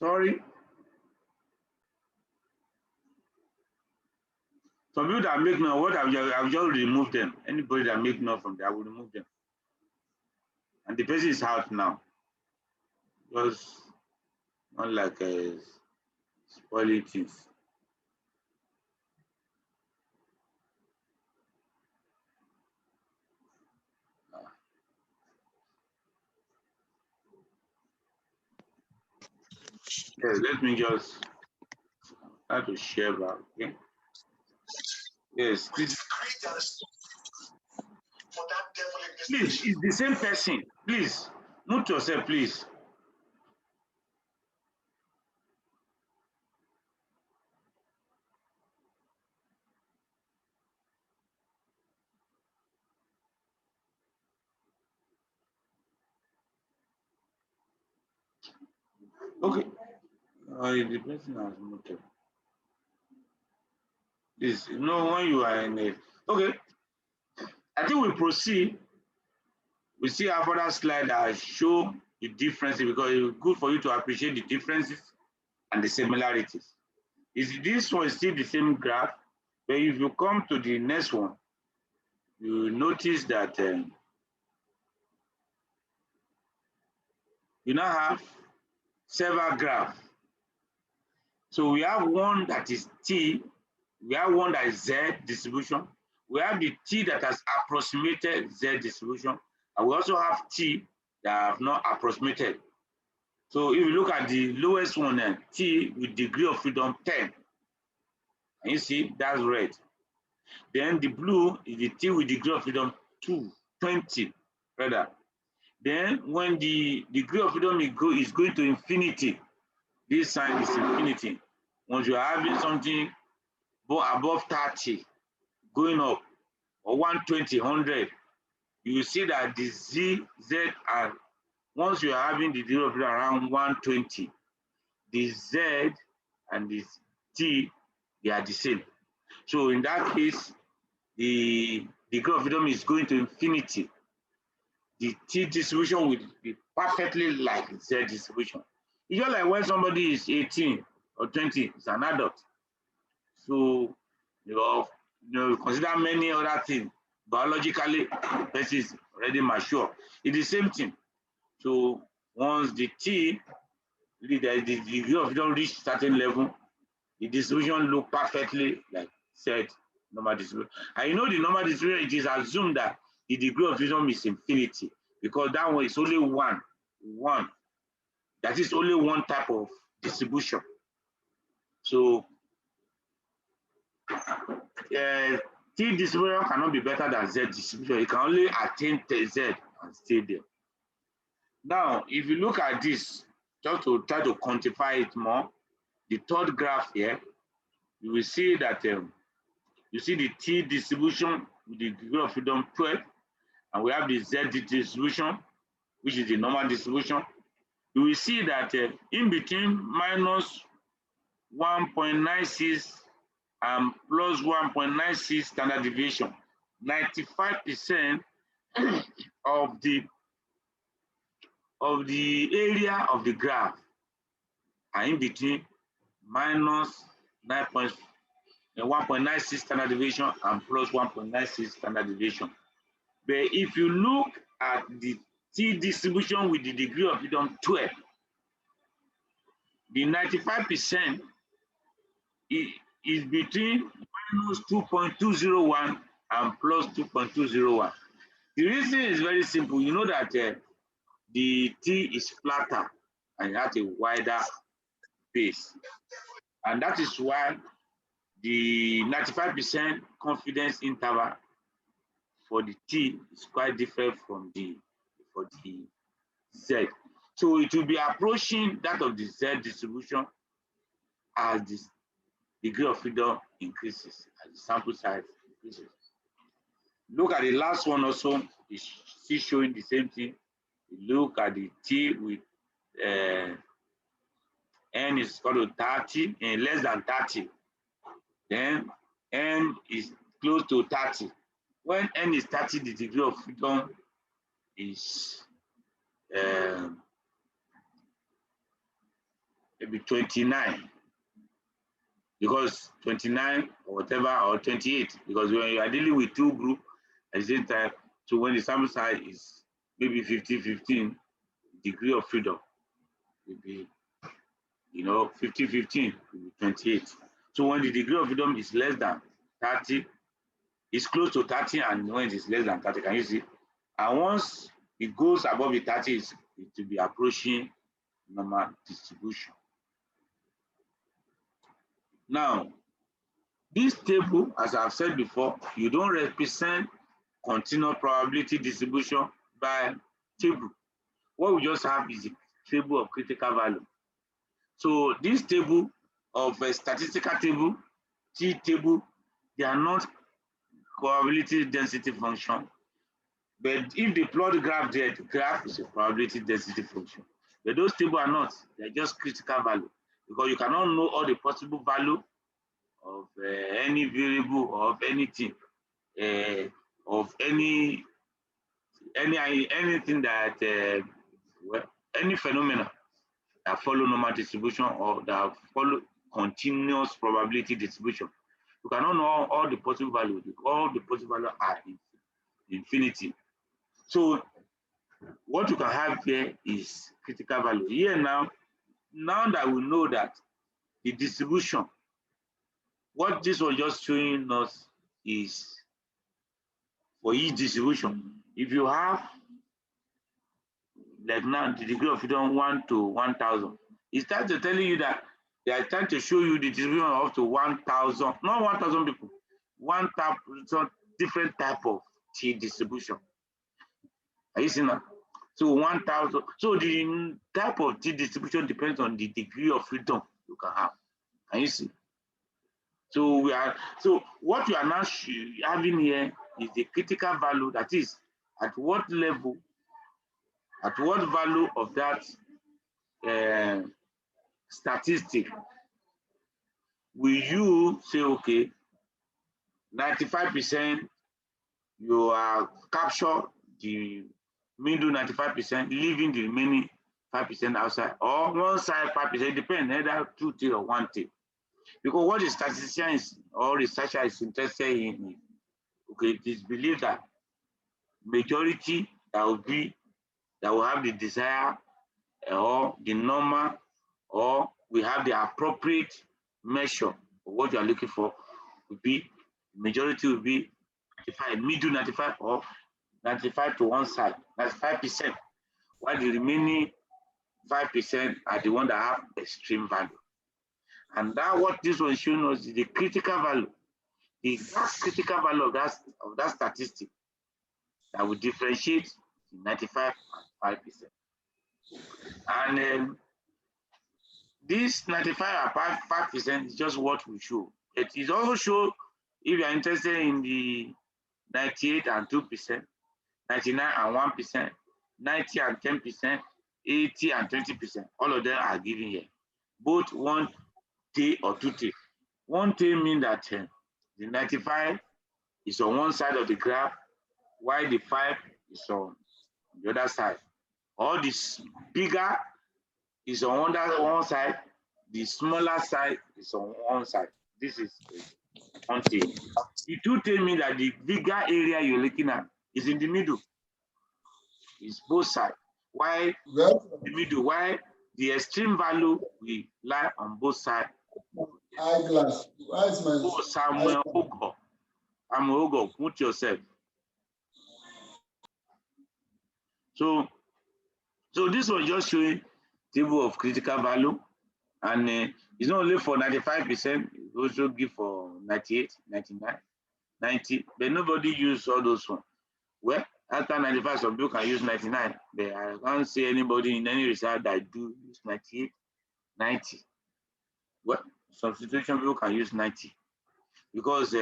Sorry. Some people that make null, what I've just removed them. Anybody that make null from there, I will remove them. And the person is out now. Just not like spoiling things. Yes, let me just try to share back. Okay. Yes, please, it's the same person. Please, mute yourself, please. Okay. The person has muted. Please, you know when you are in a okay. I think we proceed. We see our further slide that show the differences because it's good for you to appreciate the differences and the similarities. This one is still the same graph, but if you come to the next one, you notice that you now have several graphs. So we have one that is T, we have one that is Z distribution, we have the T that has approximated Z distribution, and we also have T that have not approximated. So if you look at the lowest one, T with degree of freedom 10, and you see that's red. Then the blue is the T with degree of freedom 20 rather. Then when the degree of freedom is going to infinity, this sign is infinity. Once you are having something above 30 going up, or 120, 100, you will see that the Z, Z, and once you are having the degree of freedom around 120, the Z and the T, they are the same. So in that case, the degree of freedom is going to infinity. The T distribution will be perfectly like Z distribution. It's just like when somebody is 18 or 20, it's an adult. So you consider many other things. Biologically, the person is already mature. It's the same thing. So once the T, the degree of freedom reach certain level, the distribution look perfectly like said normal distribution. And you know the normal distribution, it is assumed that the degree of freedom is infinity because that one is only one. That is only one type of distribution. So T distribution cannot be better than Z distribution. It can only attain Z and stay there. Now, if you look at this, just to try to quantify it more, the third graph here, you will see that you see the T distribution with the degree of freedom 12, and we have the Z distribution, which is the normal distribution. You will see that in between minus 1.96 and plus 1.96 standard deviation, 95% of the area of the graph are in between minus 1.96 standard deviation and plus 1.96 standard deviation. But if you look at the T distribution with the degree of freedom 12, the 95% is between minus 2.201 and plus 2.201. The reason is very simple. You know that the T is flatter and it has a wider base. And that is why the 95% confidence interval for the T is quite different from for the Z. So it will be approaching that of the Z distribution as the degree of freedom increases, as the sample size increases. Look at the last one also, is still showing the same thing. Look at the T with N is equal to 30 and less than 30. Then N is close to 30. When N is 30, the degree of freedom is maybe 29, because 29 or whatever, or 28, because when you are dealing with two groups at the same time, so when the sample size is maybe 15, degree of freedom will be, 15 will be 28. So when the degree of freedom is less than 30, it's close to 30, and when it is less than 30, can you see? And once it goes above the 30, it will be approaching normal distribution. Now, this table, as I've said before, you don't represent continuous probability distribution by table. What we just have is a table of critical value. So this table of a statistical table, T table, they are not probability density function. But if they plot the graph there, the graph is a probability density function. But those tables are not, they're just critical value, because you cannot know all the possible value of any variable or of anything, of anything that, well, any phenomena that follow normal distribution or that follow continuous probability distribution. You cannot know all the possible values. All the possible values are infinity. So what you can have here is critical value. Here now that we know that the distribution, what this was just showing us is for each distribution. If you have, like now, the degree of freedom 1 to 1,000, it starts to telling you that they are trying to show you the distribution of up to 1,000, not 1,000 people, one type, some different type of T distribution. Are you seeing that? So 1,000. So the type of T distribution depends on the degree of freedom you can have. Can you see? So what you are now having here is the critical value, that is at what level, at what value of that statistic will you say, okay, 95% you are capture the middle 95%, leaving the remaining 5% outside, or one side 5%, depends, either 2 T or 1 T. Because what the statistician is, or researcher is interested in, okay, it is believed that majority that will have the desire or the normal, or we have the appropriate measure of what you are looking for, will be, majority will be 95, middle 95, or 95 to one side, that's 5%, while the remaining 5% are the one that have extreme value. And that what this one showing us is the critical value, the critical value of that statistic that will differentiate 95 and 5%. And this 95 and 5% is just what we show. It is also show if you are interested in the 98 and 2%, 99 and 1%, 90 and 10%, 80 and 20%. All of them are given here. Both 1 T or 2 T. 1 T means that the 95 is on one side of the graph, while the 5 is on the other side. Or this bigger is on one side, the smaller side is on one side. This is 1 T. The 2 T means that the bigger area you're looking at is in the middle. It's both sides. Why the middle? Why the extreme value will lie on both sides. Eyeglass. Oh, Samuel Ogo. Samuel Ogo, put yourself. So this was just showing table of critical value, and it's not only for 95%, it's also give for 98, 99, 90, but nobody use all those ones. Well, after 95, some people can use 99, but I can't see anybody in any research that do use 98, 90. Well, some situation people can use 90 because we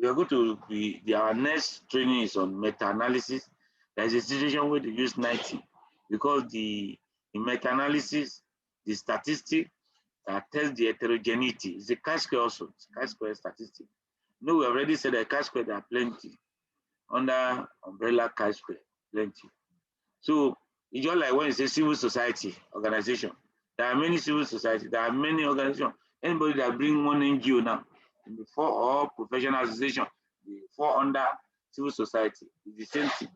are going to be, our next training is on meta-analysis. There is a situation where they use 90 because in meta-analysis, the statistic that tells the heterogeneity is a chi-square also, it's chi-square statistic. No, we already said that chi-square there are plenty under umbrella chi-square, plenty. So It's just like when you say civil society organization. There are many civil society. There are many organizations. Anybody that bring one NGO now, before or professional association, they fall under civil society. It's the same thing.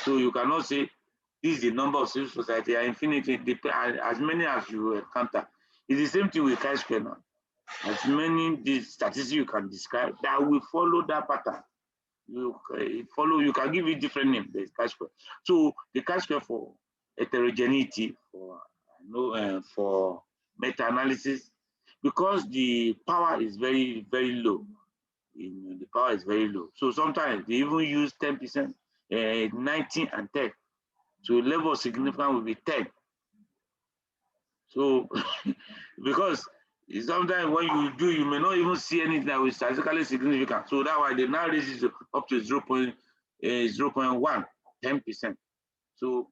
So you cannot say this is the number of civil society are infinity, as many as you encounter. It's the same thing with chi-square now. As many these statistics you can describe that will follow that pattern. You can give it different name. There's chi-square. So the chi-square for heterogeneity, for meta-analysis, because the power is very, very low. The power is very low. So sometimes they even use 10%, 90 and 10. So level of significance will be 10. So because sometimes when you do, you may not even see anything that is statistically significant. So that's why they now raise it up to 0.1, 10%. So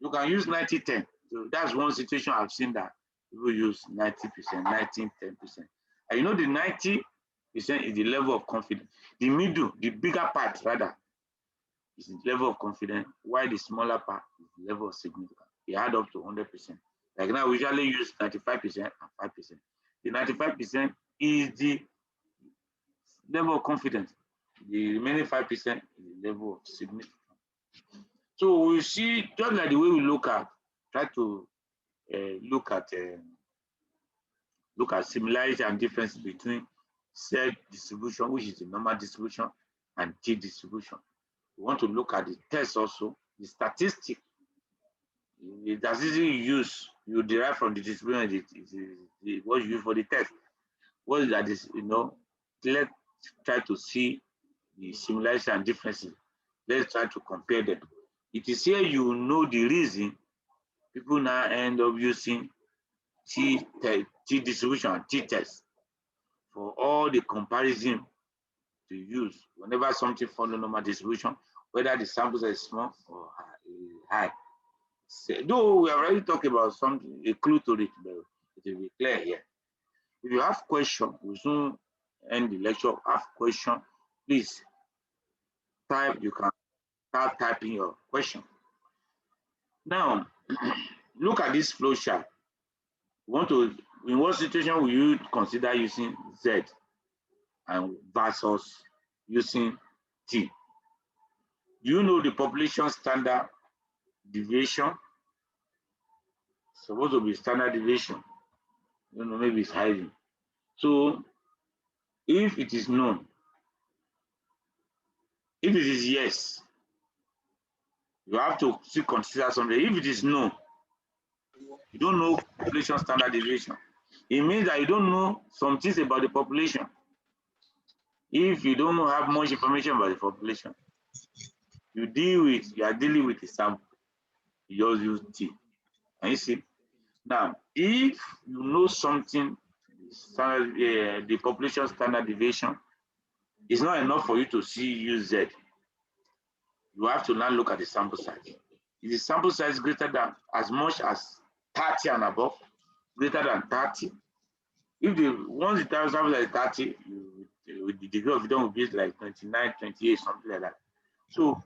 you can use 90-10. So that's one situation I've seen that people use 90%, 90, 10%. And you know the 90% is the level of confidence. The middle, the bigger part rather, is the level of confidence, while the smaller part is the level of significance. They add up to 100%. Like now, we usually use 95% and 5%. The 95% is the level of confidence. The remaining 5% is the level of significance. So we see, just like the way we try to look at similarity and difference between Z distribution, which is the normal distribution, and T distribution. We want to look at the test also, the statistic. The statistic you use, you derive from the distribution, what you use for the test. What is that is, let's try to see the similarities and differences. Let's try to compare them. It is here you know the reason people now end up using T distribution and T test for all the comparison to use whenever something follows normal distribution, whether the samples are small or high. So, though we have already talked about something, a clue to it, but it will be clear here. If you have question, we'll soon end the lecture. Have question, please type. You can start typing your question. Now, look at this flow chart. In what situation will you consider using Z and versus using T? Do you know the population standard deviation? It's supposed to be standard deviation. Maybe it's hiding. So if it is known, if it is yes, you have to still consider something. If it is no, you don't know population standard deviation. It means that you don't know some things about the population. If you don't have much information about the population, you are dealing with a sample. You just use T. Can you see? Now, if you know something, the population standard deviation, it's not enough for you to use Z. You have to now look at the sample size. If the sample size is greater than as much as 30 and above, greater than 30, once the sample size is 30, with the degree of freedom will be like 29, 28, something like that. So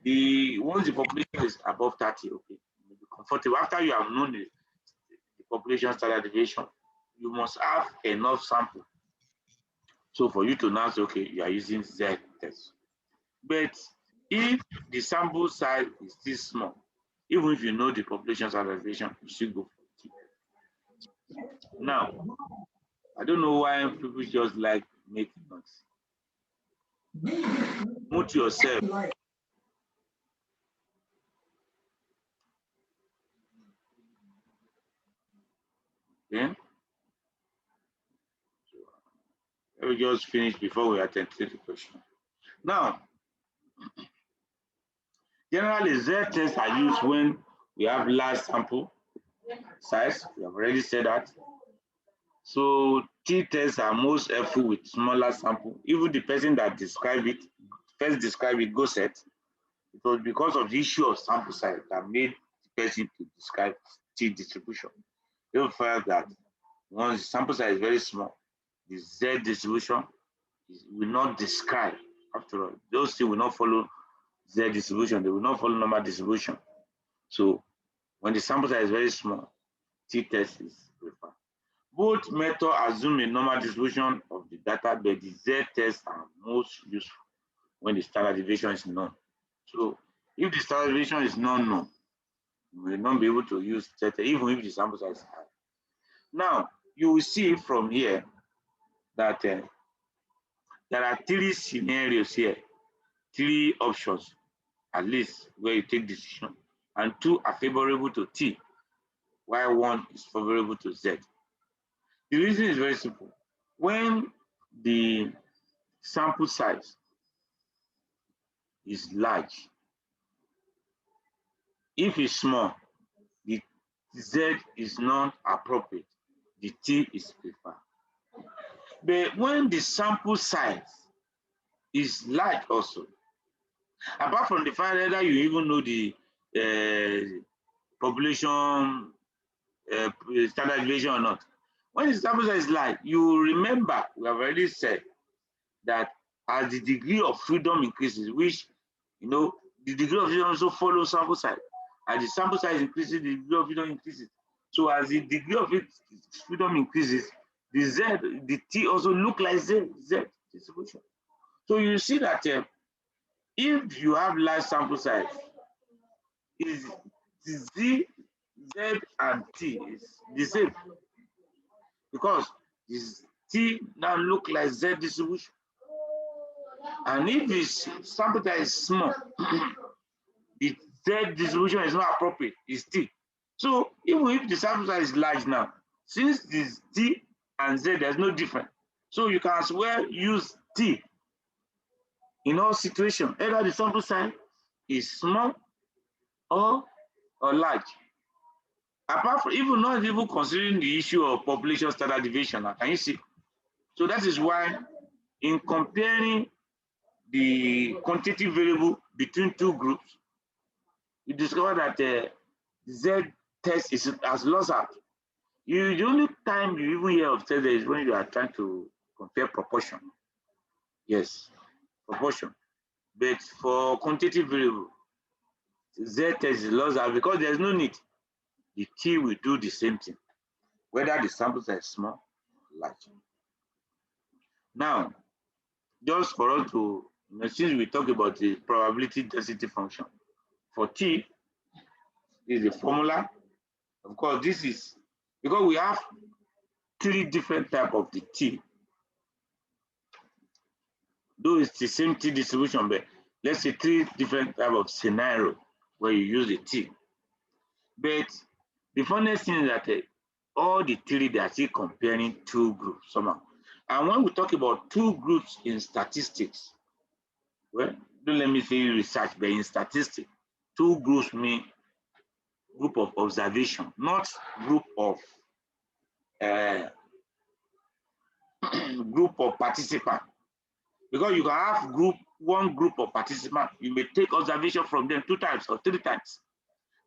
once the population is above 30, okay, you'll be comfortable. After you have known the population standard deviation, you must have enough sample. So for you to now say, okay, you are using Z test. But if the sample size is still small, even if you know the population standard deviation, you should go for T. Now, I don't know why people just like making noise. Mute yourself. Okay. Let me just finish before we attend to the question. Now, generally, Z tests are used when we have large sample size. We have already said that. So T tests are most helpful with smaller sample. Even the person that first described it, Gosset, it was because of the issue of sample size that made the person to describe T distribution. They felt that once the sample size is very small, the Z distribution will not describe. After all, those things will not follow Z distribution. They will not follow normal distribution. So When the sample size is very small, t-test is preferred. Both methods assume a normal distribution of the data, but the z-tests are most useful when the standard deviation is known. So if the standard deviation is not known, you will not be able to use z-test even if the sample size is high. Now, you will see from here that there are 3 scenarios here, 3 options at least where you take decision, and 2 are favorable to T, while 1 is favorable to Z. The reason is very simple. When the sample size is large, if it's small, the Z is not appropriate, the T is preferred. But when the sample size is large also, apart from the fact that you even know the population standard deviation or not, when the sample size is large, you remember we have already said that as the degree of freedom increases, which the degree of freedom also follows sample size. As the sample size increases, the degree of freedom increases. So as the degree of freedom increases, the T also look like Z distribution. So you see that if you have large sample size, is Z and T is the same because this T now look like Z distribution. And if this sample size is small, the Z distribution is not appropriate, it's T. So even if the sample size is large now, since this T and Z, there's no difference. So you can as well use T in all situations, either the sample size is small or large. Apart from even not even considering the issue of population standard deviation, can you see? So that is why in comparing the quantitative variable between 2 groups, you discover that Z test has lost out. The only time you even hear of test is when you are trying to compare proportion. Yes, proportion. But for quantitative variable, Z test is lost out because there's no need. The T will do the same thing, whether the samples are small or large. Now, just for us to, since we talk about the probability density function, for T is the formula. Of course, this is because we have 3 different types of the T. Though it's the same T distribution, but let's say 3 different types of scenario where you use the T. But the funniest thing is that all the 3 they are still comparing 2 groups somehow. And when we talk about 2 groups in statistics, well, don't let me say research, but in statistics, 2 groups mean group of observation, not group of group of participants. Because you can have one group of participants, you may take observation from them 2 times or 3 times.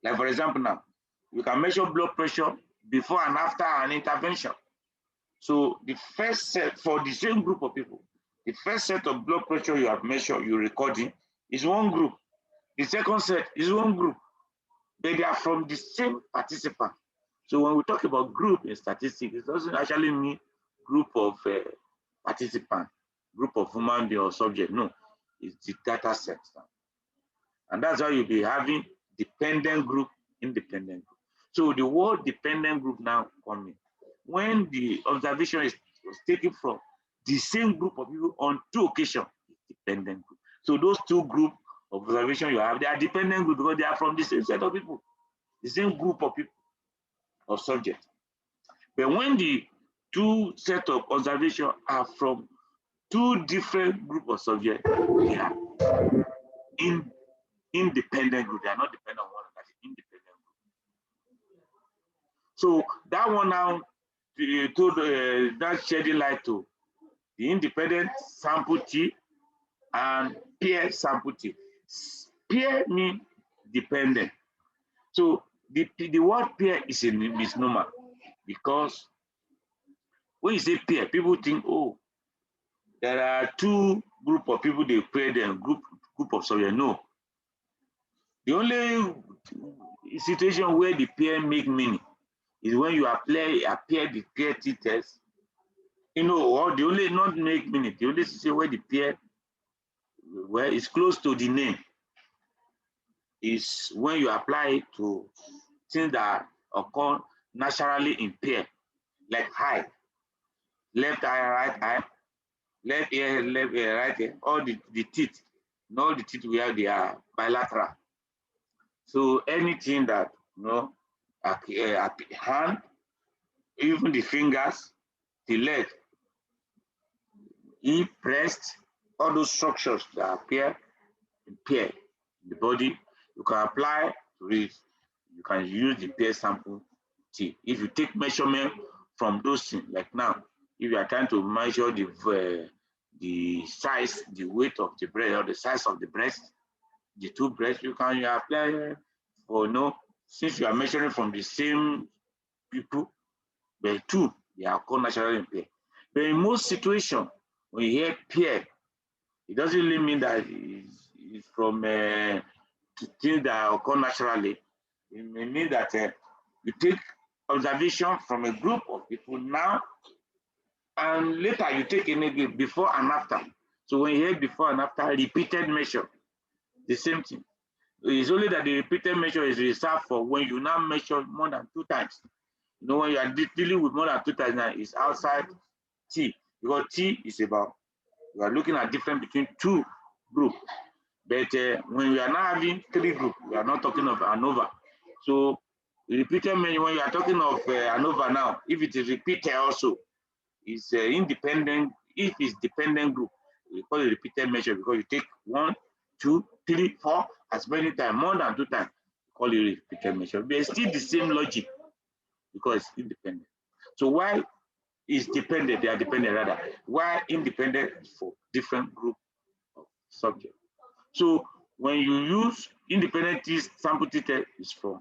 Like for example now, you can measure blood pressure before and after an intervention. So the first set for the same group of people, the first set of blood pressure you have measured, you're recording, is one group. The second set is one group. But they are from the same participant. So when we talk about group in statistics, it doesn't actually mean group of participants, group of human being or subject. No, it's the data set. And that's how you'll be having dependent group, independent group. So the word dependent group now coming. When the observation was taken from the same group of people on 2 occasions, it's dependent group. So those 2 group of observation you have, they are dependent group because they are from the same set of people, the same group of people, of subjects. But when the 2 set of observation are from 2 different group of subjects, they are independent group. They are not dependent on one another, independent group. So that one now that's shedding light to the independent sample T and peer sample T. Peer means dependent. So the word peer is a misnomer because when you say peer, people think, oh, there are 2 group of people, they pair them, group of subjects. No. The only situation where the pair make meaning is when you appear the pair test. Or the only not make meaning, the only situation where the pair where it's close to the name is when you apply it to things that occur naturally in pair, like eye, left eye, right eye, left ear, right ear, all the teeth, and all the teeth where they are bilateral. So anything that, hand, even the fingers, the leg, hip, breast, all those structures that appear in pair in the body, you can apply to it. You can use the pair sample T. If you take measurement from those things, like now, if you are trying to measure the size, the weight of the breast, or the size of the breast, the two breasts, you can apply for since you are measuring from the same people, but two, they are called naturally in pair. But in most situations, when you hear pair, it doesn't really mean that it's from things that occur naturally. It may mean that you take observation from a group of people now, and later you take a before and after. So when you hear before and after, repeated measure, the same thing. It's only that the repeated measure is reserved for when you now measure more than 2 times. When you are dealing with more than 2 times now, it's outside T, because T is about, you are looking at difference between two groups. But when we are now having 3 groups, we are not talking of ANOVA. So repeated measure, when you are talking of ANOVA now, if it is repeated also, it's independent. If it's dependent group, we call it repeated measure because you take 1, 2, 3, 4 as many times, more than 2 times, we call it repeated measure. But it's still the same logic because it's independent. So why is dependent? They are dependent rather. Why independent for different group of subjects? So when you use independent sample test is from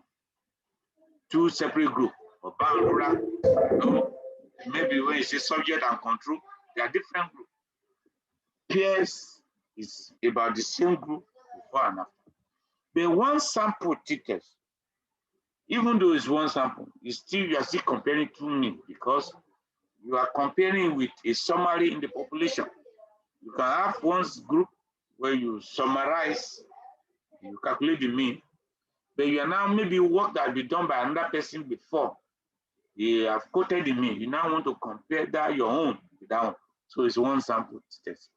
2 separate groups of boundary. Maybe when you say subject and control, they are different groups. Pairs is about the same group before and after. But one sample test, even though it's one sample, you are still comparing 2 mean because you are comparing with a summary in the population. You can have one group where you summarize, you calculate the mean, but you are now maybe work that has been done by another person before. They have quoted the mean. You now want to compare that your own with that one. So it's one sample test.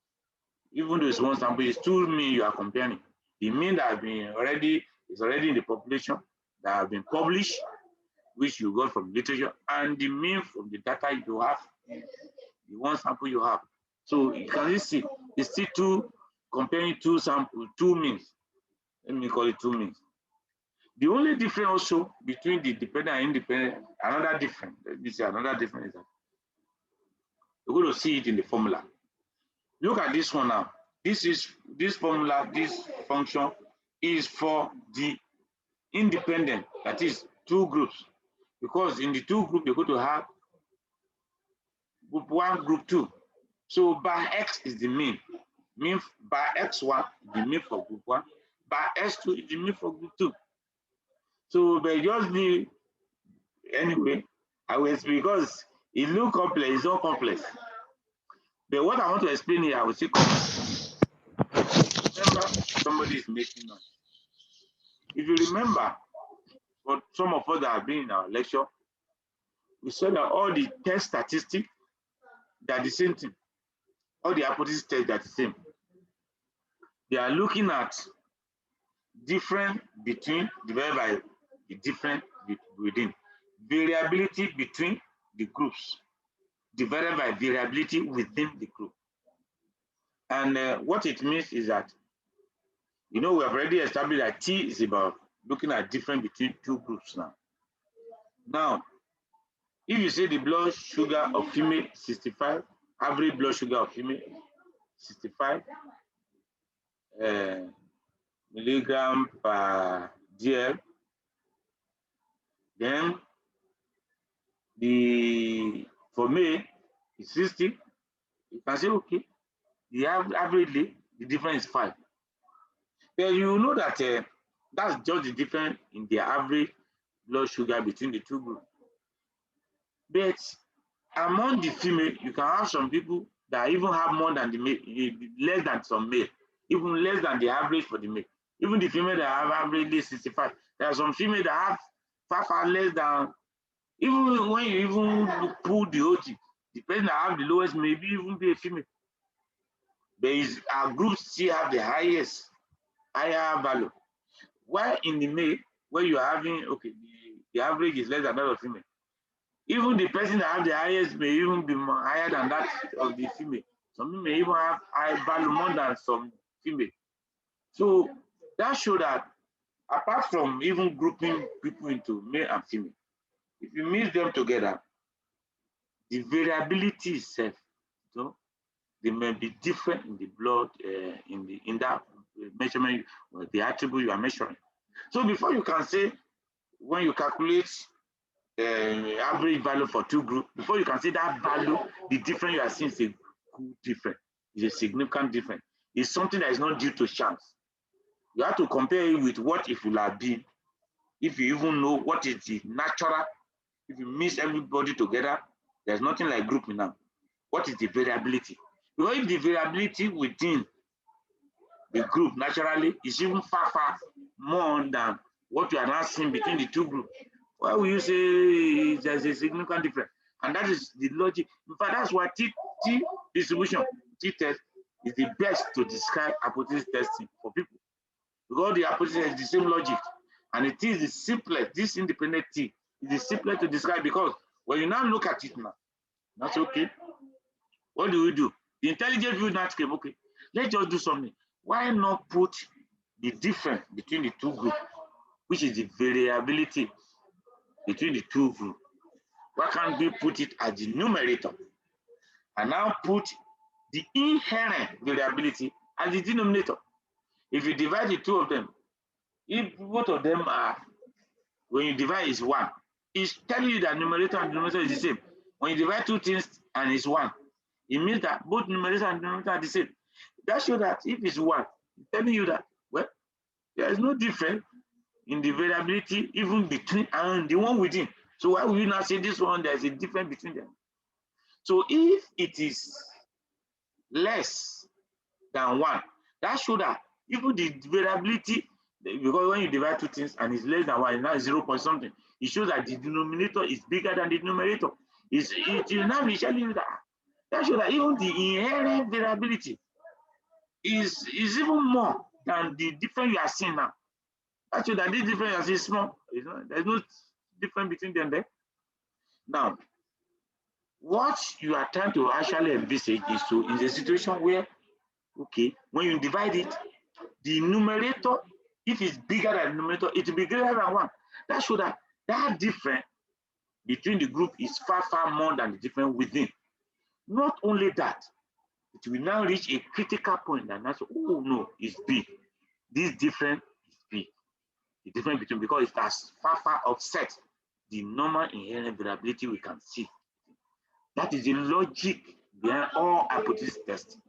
Even though it's one sample, it's 2 mean you are comparing. The mean that has been is already in the population that have been published, which you got from literature, and the mean from the data you have, the one sample you have. So you can see it's still comparing 2 samples, 2 means. Let me call it 2 means. The only difference also between the dependent and independent, another difference, let me say another difference is that you're going to see it in the formula. Look at this one now. This formula, this function is for the independent, that is 2 groups. Because in the 2 groups, you're going to have group 1, group 2. So bar X is the mean. Bar X1 is the mean for group 1. Bar S2 is the mean for group 2. So they just be anyway, I will because it looks complex, it's not complex. But what I want to explain here, I will say complex. Remember, somebody is making noise. If you remember, for some of us that have been in our lecture, we said that all the test statistics, they are the same thing. All the hypothesis tests, they are the same. They are looking at difference between divided by the difference within. Variability between the groups divided by variability within the group. And what it means is that, we have already established that T is about looking at difference between 2 groups now. Now, if you say the blood sugar of female 65, average blood sugar of female 65 milligram per dl, then for male is 60. You can say, okay, the averagely the difference is 5. But you know that That's just the difference in the average blood sugar between the two groups. But among the female, you can have some people that even have more than the male, less than some male, even less than the average for the male. Even the female that have averagely 65, there are some female that have far less than, even when you even pull the OT, the person that have the lowest maybe even be a female. But our groups still have the higher value. While in the male, where you are having, okay, the average is less than that of female. Even the person that have the highest may even be more higher than that of the female. Some people may even have high value more than some female. So that shows that apart from even grouping people into male and female, if you mix them together, the variability itself, so they may be different in the blood, in that measurement, the attribute you are measuring. So before you can say, when you calculate average value for two groups, before you can say that value, the difference you are seeing is a good difference, is a significant difference. It's something that is not due to chance. You have to compare it with what it will have been if you even know what is the natural. If you mix everybody together, there's nothing like grouping now. What is the variability? Because if the variability within the group naturally is even far more than what you are now seeing between the two groups, why will you say there's a significant difference? And that is the logic. In fact, that's why T distribution, T test, is the best to describe hypothesis testing for people. Because the hypothesis is the same logic. And it is the simplest, this independent T is the simplest to describe, because when you now look at it now, that's okay. What do we do? The intelligent view now came, okay, let's just do something. Why not put the difference between the two groups, which is the variability between the two groups? Why can't we put it as the numerator and now put the inherent variability as the denominator? If you divide the two of them, if both of them are, when you divide is 1, it's telling you that numerator and denominator is the same. When you divide two things and it's 1, it means that both numerator and denominator are the same. That shows that if it's 1, it's telling you that, well, there is no difference in the variability even between and the one within. So why will you not say this one, there's a difference between them? So if it is less than 1, that shows that even the variability, because when you divide two things and it's less than 1, it's now 0 point something, it shows that the denominator is bigger than the numerator. It will now be showing you that shows that even the inherent variability is even more than the difference you are seeing now. That shows that this difference is small. There's no difference between them there. Now, what you are trying to actually envisage is to, in a situation where, okay, when you divide it, the numerator, if it's bigger than the numerator, it will be greater than 1. That shows that that difference between the group is far more than the difference within. Not only that, it will now reach a critical point and that's, oh no, it's big. This difference is big. The difference between, because it has far offset the normal inherent variability we can see. That is the logic behind all hypothesis testing.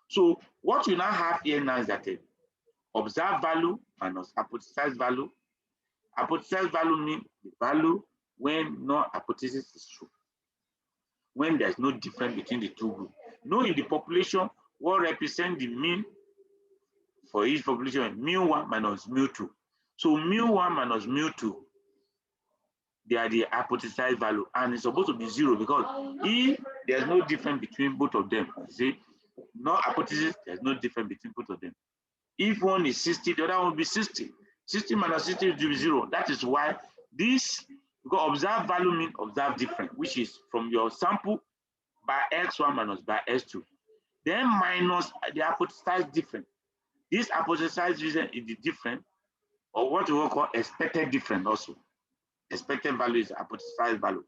So what you now have here now is that observed value minus hypothesized value. Hypothesized value means the value when no hypothesis is true, when there's no difference between the two groups. Know in the population what represents the mean for each population, mu1 minus mu2. So mu1 minus mu2, they are the hypothesized value, and it's supposed to be 0 because if there's no difference between both of them, see, no hypothesis, there's no difference between both of them. If one is 60, the other one will be 60. 60 minus 60 will be 0. That is why this, because observed value means observed difference, which is from your sample by x1 minus by x2. Then minus the hypothesized difference. This hypothesized difference is the difference, or what we will call expected difference also. Expected value is hypothesized value.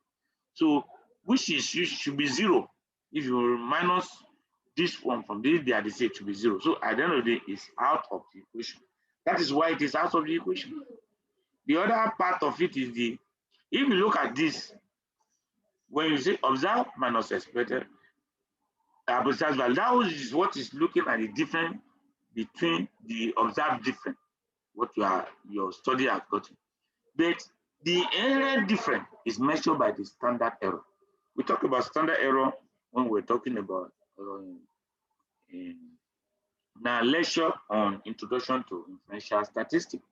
So, which is should be 0. If you minus this one from this, they are the same, it should be 0. So at the end of the day, it's out of the equation. That is why it is out of the equation. The other part of it is if you look at this, when you say observed minus expected, hypothesized value, that is what is looking at the difference between the observed difference what your study has gotten. But the inherent difference is measured by the standard error. We talk about standard error when we're talking about now lecture on introduction to inferential statistics.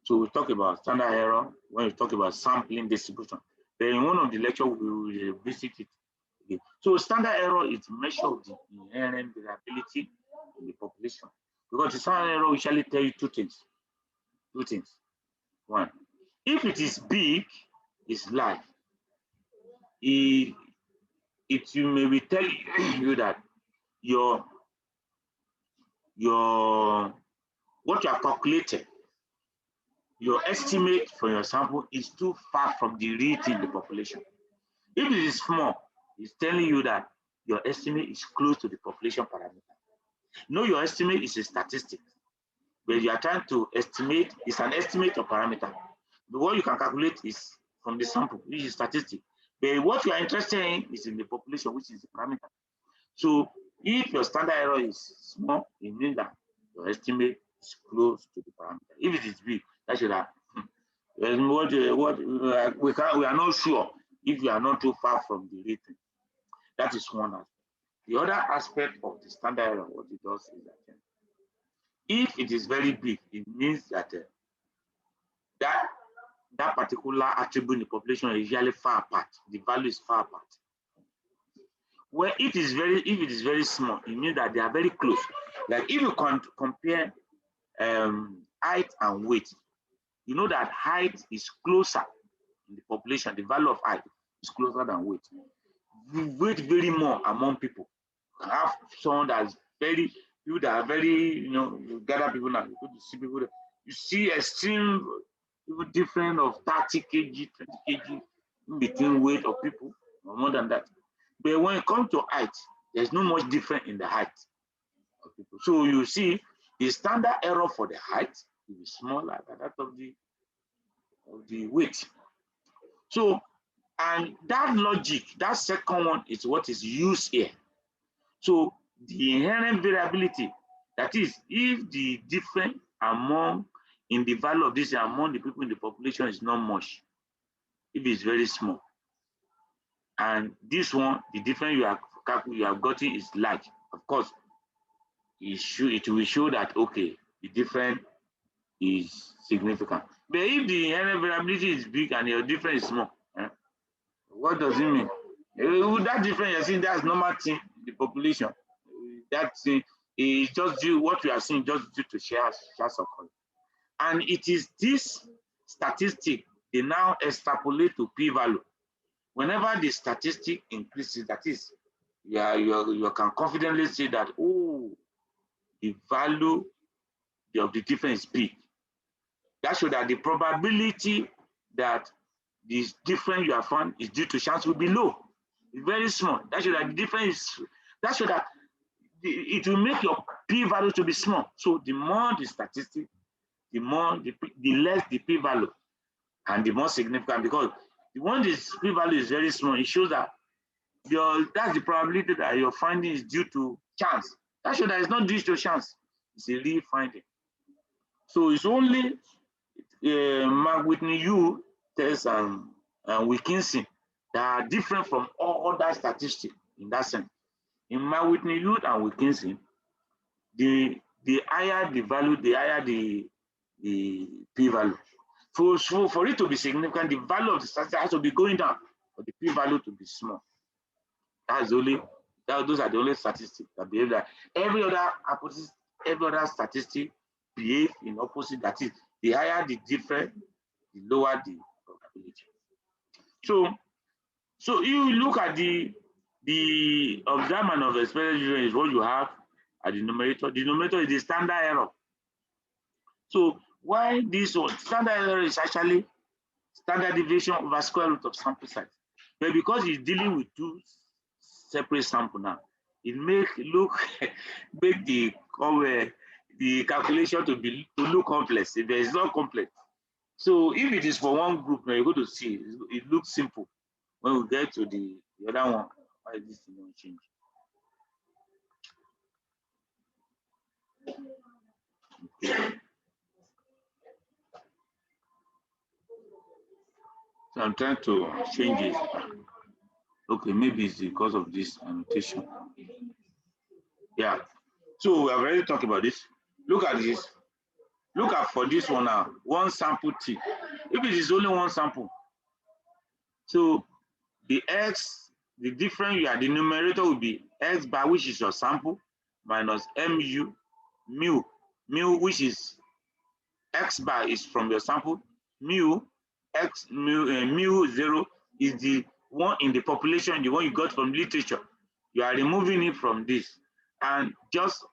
So we talk about standard error when we talk about sampling distribution. Then in one of the lectures we will visit it again. So standard error is measure of the inherent variability in the population. Because the standard error usually tell you two things. One, if it is big, it's large. It may be telling you that your what you have calculated, your estimate for your sample is too far from the real thing in the population. If it is small, it's telling you that your estimate is close to the population parameter. No, your estimate is a statistic, but you are trying to estimate, it's an estimate of parameter. But what you can calculate is from the sample, which is statistic. But what you are interested in is in the population, which is the parameter. So if your standard error is small, it means that your estimate is close to the parameter. If it is big, that should have we are not sure if we are not too far from the rating. That is one aspect. The other aspect of the standard error, what it does is that if it is very big, it means that that particular attribute in the population is usually far apart. The value is far apart. Where if it is very small, it means that they are very close. Like if you compare height and weight, you know that height is closer in the population. The value of height is closer than weight. Weight vary more among people. You can have someone that's people that are very, you gather people now, you see people that, you see extreme people different of 30 kg, 20 kg in between weight of people, or more than that. But when it comes to height, there's not much difference in the height of people. So you see, the standard error for the height will be smaller than that of the weight. So, and that logic, that second one is what is used here. So the inherent variability, that is, if the difference in the value of this among the people in the population is not much, if it's very small, and this one, the difference you have gotten is large, of course, it will show that, okay, the difference is significant. But if the inherent variability is big and your difference is small, what does it mean? That difference you're seeing, that's normal thing in the population. That thing is just due, what we are seeing, just due to shares occurring. And it is this statistic they now extrapolate to p-value. Whenever the statistic increases, that is, you can confidently say that, oh, the value of the difference is big. That shows that the probability that this difference you have found is due to chance will be low. It's very small. That shows that the difference is, that shows that it will make your p-value to be small. So the more the statistic, the less the p-value, and the more significant, because the one this p-value is very small, it shows that that's the probability that your finding is due to chance. That shows that it's not due to chance. It's a real finding. So it's only Whitney-Hughes test and Wilkinson that are different from all other statistics in that sense. In Whitney-Hughes and Wilkinson, the higher the value, the higher the p-value. For it to be significant, the value of the statistic has to be going down for the p-value to be small. Those are the only statistics that behave that. Every other statistic behave in opposite. That is, the higher the difference, the lower the probability. So you look at the observation of expected difference is what you have at the numerator. The numerator is the standard error. So why this one? Standard error is actually standard deviation over square root of sample size. But because it's dealing with two separate samples now, it make the calculation to look complex. If it's not complex. So if it is for one group, now you're going to see it looks simple. When we get to the other one, why is this thing going to change? Okay. So I'm trying to change it. Okay, maybe it's because of this annotation. Yeah. So we have already talked about this. Look at this. Look at for this one now, one sample T. If it is only one sample, so the X, the difference you are, the numerator will be X bar, which is your sample, minus mu, which is X bar is from your sample, mu 0 is the one in the population, the one you got from literature. You are removing it from this, and just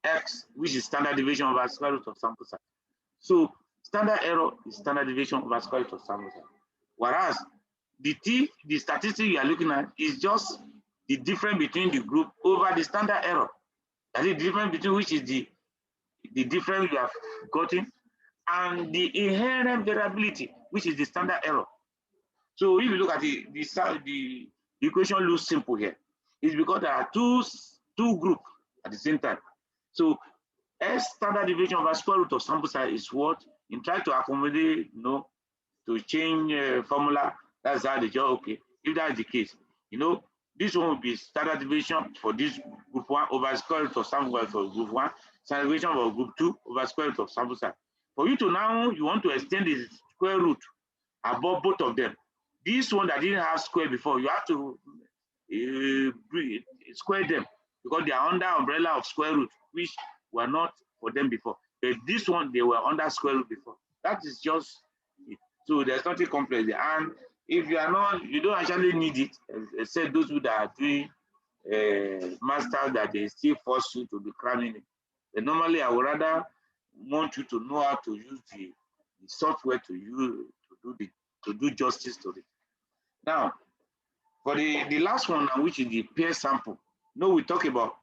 X, which is standard deviation over square root of sample size. So standard error is standard deviation over square root of sample size. Whereas the statistic you are looking at is just the difference between the group over the standard error. That is the difference between which is the difference you have gotten and the inherent variability, which is the standard error. So if you look at the equation looks simple here. It's because there are two groups at the same time. So S standard deviation over square root of sample size is what in trying to accommodate, to change formula. That's how they just okay. If that is the case, this one will be standard deviation for this group 1 over square root of sample size for group 1, standard deviation for group 2 over square root of sample size. For you to now, you want to extend the square root above both of them. This one that didn't have square before, you have to square them because they are under umbrella of square root, which were not for them before. But this one, they were under square root before. That is just it. So there's nothing complex there. And if you are not, you don't actually need it, except those who that are doing masters that they still force you to be cramming it. But normally, I would rather want you to know how to use the software to use to do justice to it. Now, for the last one, which is the pair sample. We talk about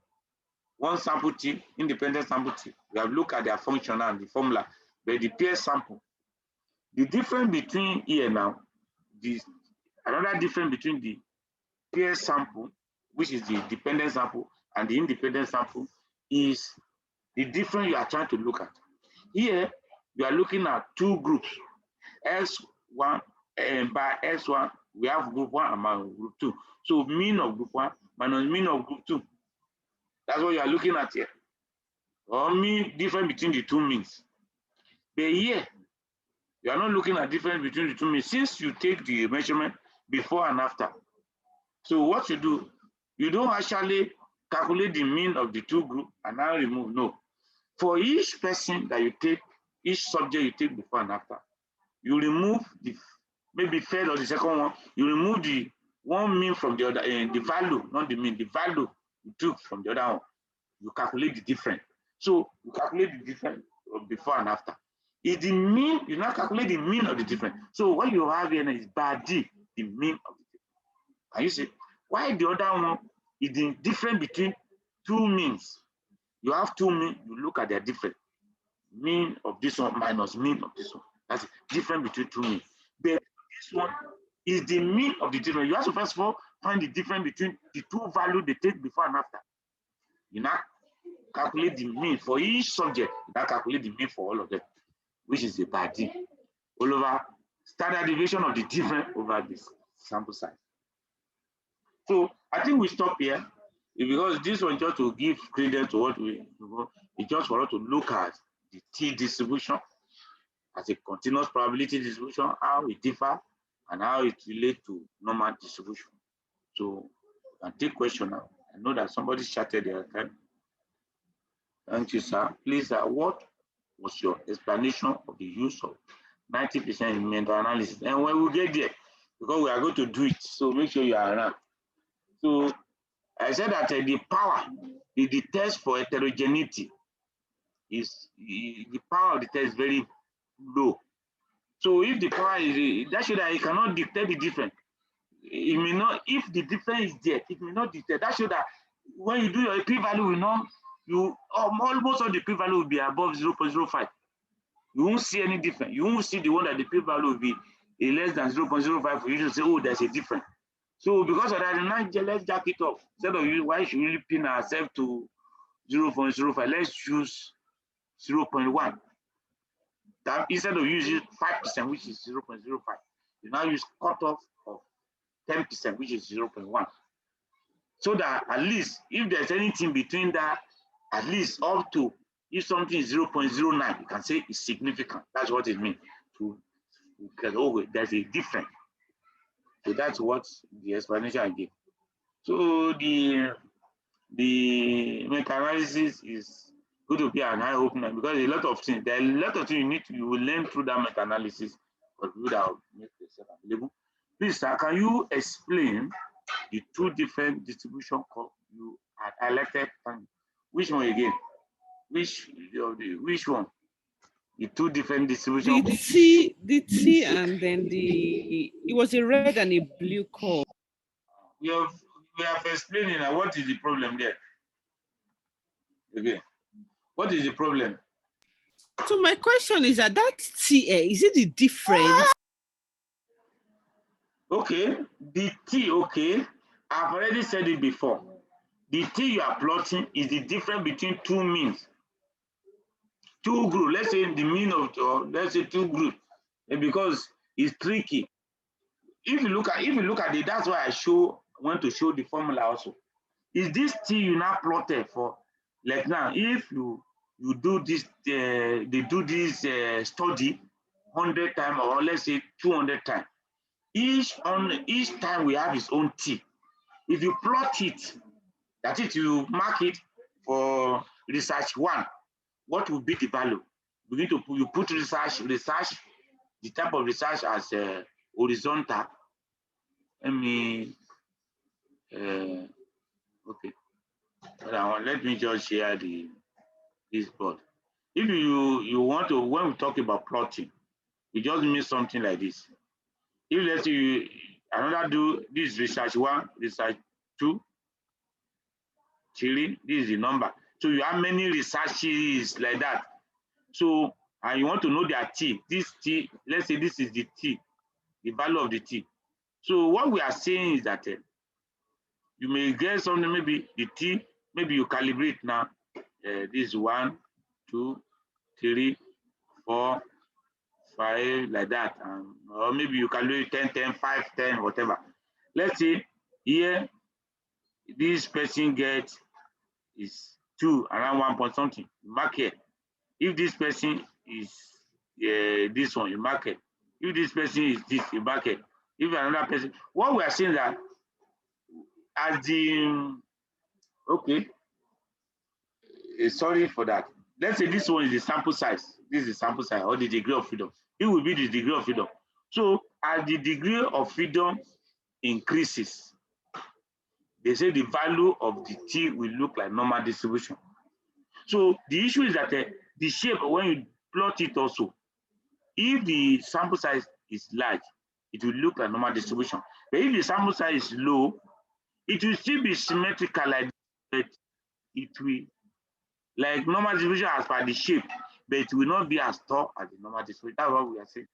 one sample T, independent sample T. We have looked at their function and the formula, but the pair sample. The difference between here now, another difference between the pair sample, which is the dependent sample, and the independent sample is the difference you are trying to look at. Here, you are looking at two groups, S1 and by S1, we have group 1 and group 2. So mean of group 1 minus mean of group 2. That's what you are looking at here. Or mean difference between the two means. But here, you are not looking at difference between the two means since you take the measurement before and after. So what you do, you don't actually calculate the mean of the two groups and now remove. No. For each person that you take, each subject you take before and after, you remove the maybe third or the second one, you remove the one mean from the other, the value, not the mean, the value you took from the other one. You calculate the difference. So you calculate the difference of before and after. Is the mean, you now calculate the mean of the difference. So what you have here is by D, the mean of the difference. Can you see? Why the other one is the difference between two means? You have two means, you look at their difference. Mean of this one minus mean of this one. That's the difference between two means. But this one is the mean of the difference. You have to first of all find the difference between the two values they take before and after. You now calculate the mean for each subject. You now calculate the mean for all of them, which is the by D, all over standard deviation of the difference over this sample size. So I think we stop here because this one just to give credence to what we do. It's just for us to look at the T distribution as a continuous probability distribution, how it differs and how it relates to normal distribution. So I take question now. I know that somebody chatted their time. Thank you, sir. Please, what was your explanation of the use of 90% in meta-analysis? And when we get there, because we are going to do it, so make sure you are around. So I said that the power, the test for heterogeneity is the power of the test is very low. So if the power is that shows that it cannot detect the difference. It may not, if the difference is there, it may not detect. That shows that when you do your p-value, will not almost all the p-value will be above 0.05. You won't see any difference. You won't see the one that the p-value will be a less than 0.05 for you to say, oh, there's a difference. So because of that, now let's jack it off. Instead of why should we really pin ourselves to 0.05? Let's choose 0.1. That instead of using 5%, which is 0.05. You now use cutoff of 10%, which is 0.1. So that at least if there's anything between that, at least up to, if something is 0.09, you can say it's significant. That's what it means. Oh, there's a difference. So that's what the explanation I give. So the meta-analysis is going to be an eye-opener because a lot of things, there are a lot of things you will learn through that meta-analysis for people that will make themselves available. Please, sir, can you explain the two different distribution curves you had highlighted? Which one again? Which one? The two different distribution. The T, and then it was a red and a blue curve. We have explained now what is the problem there. Okay, what is the problem? So my question is that T, is it the difference? Okay, the T, okay, I've already said it before. The T you are plotting is the difference between two means. Two groups, let's say the mean of, let's say two groups, because it's tricky. If you look at it, that's why I want to show the formula also. Is this T you now plotted for, like now, if you do this, they do this study 100 times, or let's say 200 times. Each time we have its own T. If you plot it, that is, you mark it for research 1, what will be the value? You put research, the type of research as horizontal. Let me, okay. Let me just share this board. If you want to, when we talk about plotting, it just means something like this. If let's say another do this research 1, research 2, 3, this is the number. So you have many researches like that. So, and you want to know their T. This T, let's say this is the T, the value of the T. So what we are saying is that you may get something, maybe the T, maybe you calibrate now. This 1, 2, 3, 4, 5, like that. Or maybe you calibrate 10, 10, 5, 10, whatever. Let's say here, this person gets is 2, around 1 point something. Mark here. If this person is this one, you mark it. If this person is this, you mark it. If another person, what we are saying that as the, okay, sorry for that. Let's say this one is the sample size. This is the sample size or the degree of freedom. It will be the degree of freedom. So as the degree of freedom increases, they say the value of the T will look like normal distribution. So the issue is that the shape, when you plot it also, if the sample size is large, it will look like normal distribution. But if the sample size is low, it will still be symmetrical like that. It will, like normal distribution as per the shape, but it will not be as tall as the normal distribution. That's what we are saying.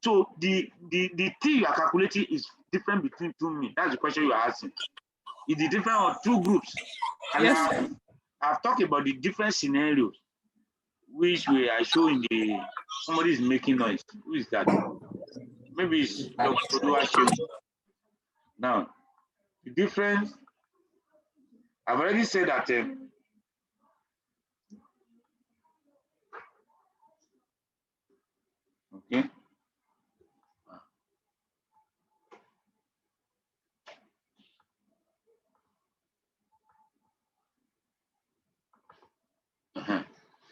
So the T you are calculating is different between two means. That's the question you are asking. It's the difference of two groups. And yes. I've talked about the different scenarios, which we are showing somebody is making noise. Who is that? Maybe it's Dr. Oluwaseun. Now, the difference, I've already said that okay.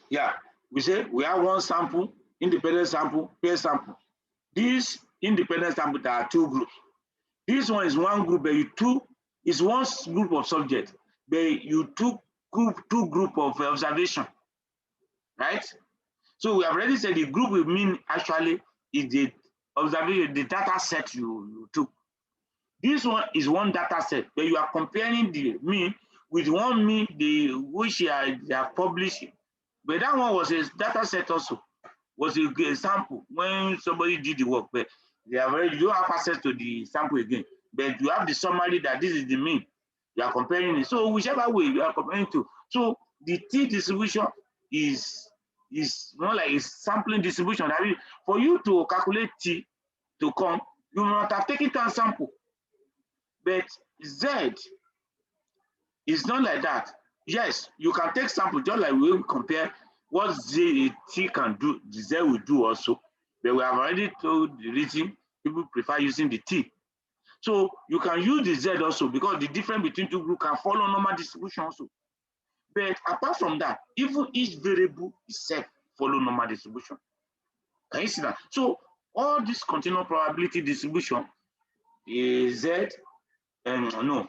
Yeah, we say we have one sample, independent sample, pair sample. These independent sample, there are two groups. This one is one group, but is one group of subjects, but you took two group of observation, right? So we have already said the group will mean actually is the observation, the data set you took. This one is one data set, but you are comparing the mean with one mean which they are published. But that one was a data set also, was a sample when somebody did the work, but you don't have access to the sample again. But you have the summary that this is the mean. You are comparing it. So whichever way you are comparing to. So the T distribution is more like a sampling distribution. I mean, for you to calculate T, to come, you must have taken a sample. But Z is not like that. Yes, you can take sample just like we will compare what T can do, the Z will do also. But we have already told the reason people prefer using the T. So you can use the Z also because the difference between two groups can follow normal distribution also. But apart from that, even each variable itself follow normal distribution. Can you see that? So all this continual probability distribution is Z, no,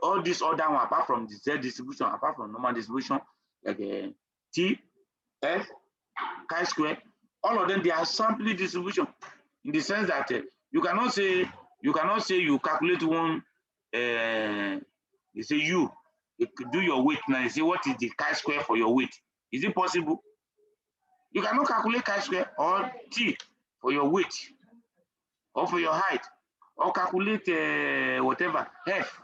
all this other one apart from the Z distribution, apart from normal distribution, like T, F, chi-square, all of them, they are sampling distribution in the sense that you cannot say you calculate one, you say you do your weight now, you say what is the chi-square for your weight? Is it possible? You cannot calculate chi-square or T for your weight or for your height or calculate whatever, F.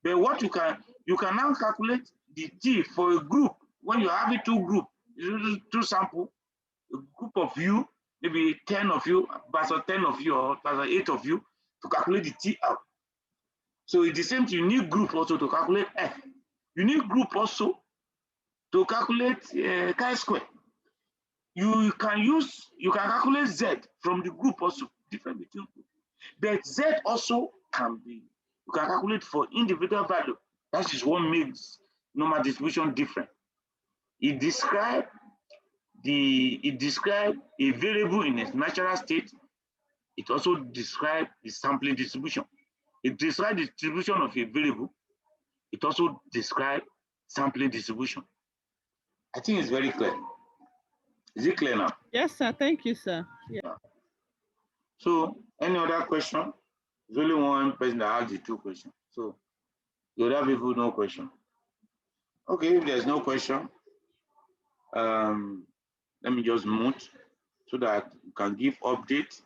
But what you can now calculate the T for a group when you have two groups, two sample, a group of you, maybe 10 of you, versus 10 of you, or versus 8 of you, to calculate the T out. So it's the same thing, you need group also to calculate F. You need group also to calculate chi-square. You can calculate Z from the group also, different between groups. But Z also can be, you can calculate for individual value. That is what makes normal distribution different. It describes a variable in its natural state. It also describes the sampling distribution. It describes the distribution of a variable. It also describes sampling distribution. I think it's very clear. Is it clear now? Yes, sir. Thank you, sir. Yeah. So, any other question? There's only one person that asked the two questions. So, the other people, no question. Okay, if there's no question, let me just mute so that you can give update